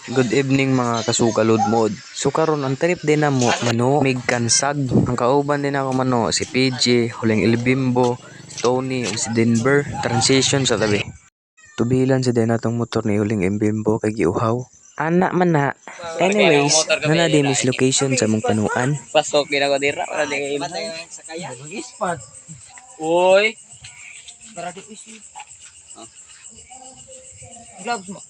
Good evening mga kasukalod mod. So karon ang trip din na mo mano mig kansag. Ang kauban din ako mano si PJ, Huling Ilbimbo, Tony ug si Denver. Transition sa tabi. Tubilan sa din atong motor ni Huling Ilbimbo kay giuhaw. Anak man na. Anyways, nana di mis location sa mong panuan. Pasok din ako dira para di sakaya. Ispat. Uy. Para di isip. Gloves mo.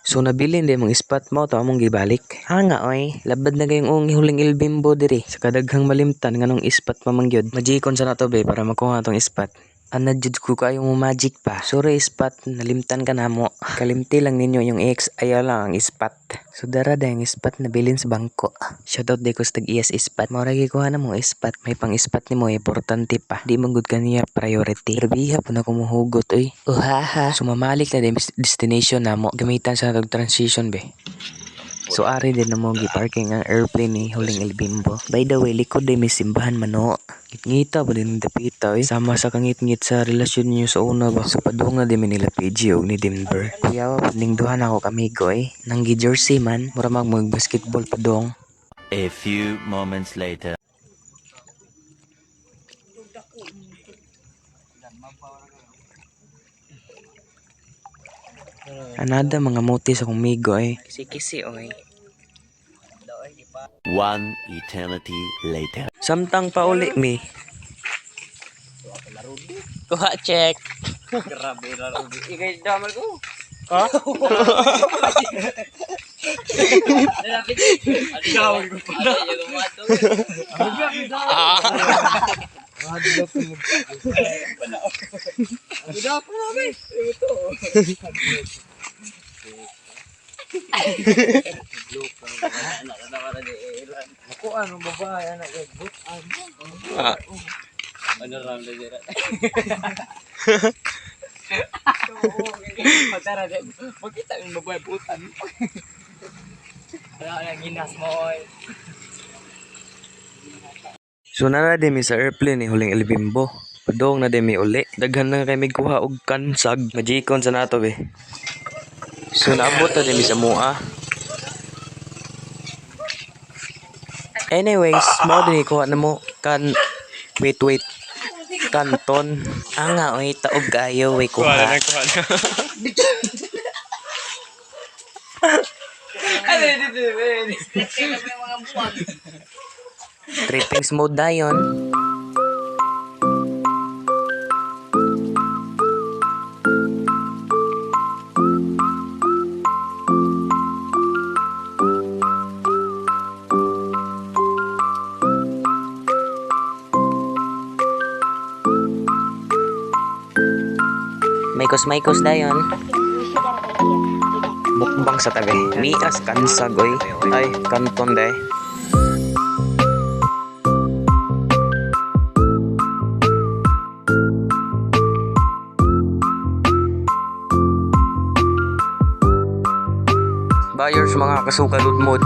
So nabilin din mong spot mo to among gibalik. Nga oy, labad na kayong ung Huling Ilbimbo diri sa kadaghang malimtan nganong spot pamangyod. Magikon sa nato be para makuha tong spot. Anadjud ko kayo mo magic pa. Sorry spot, nalimtan ka na mo. Kalimti lang ninyo yung ex, ayaw lang ang spot. So dara da yung spot na bilin sa bangko. Shoutout de ko sa tag-iyas spot. Mauragi kuha na mo spot. May pang spot ni mo, importante pa. Di manggod ka niya priority. Grabiha po na kumuhugot oy. Uhaha. Sumamalik na din destination na mo. Gamitan sa natag transition be. So ari din na mo gi-parking ang airplane ni Huling Ilbimbo. By the way, likod din may simbahan mano. Ngita ba din dapita eh. Sama sa kangit-ngit sa relasyon niyo sa una ba. So padunga din nila PG o ni Denver. Kuya wa ning duha na ako kamigo eh. Nanggi jersey man, mura mag basketball padong. A few moments later. Anada mga motis akong migo eh. Kisi-kisi oy. One eternity later. Samtang pauli mi. Kuha check. Grabe ra rugi. Igay damal ko. Ha? Damal ko pa. Ako ano babae anak but ano ram na dira. Patara de. Makita yung babae butan. Wala lang ginas mo oy. So na din mi sa airplane ni Huling Ilbimbo. Padong na din mi uli. Daghan na kay mig kuha og kansag. Magikon sa nato be. So naabot na din mi sa mua. Anyways, mo din kuha na mo wait. Kanton. Nga oy taog kayo way kuha. Ano Trippings mode dayon. Maykos dayon. Bukbang sa tabi. Mias kansag oy. Ay, kanton day. Buyers mga kasukalud mod.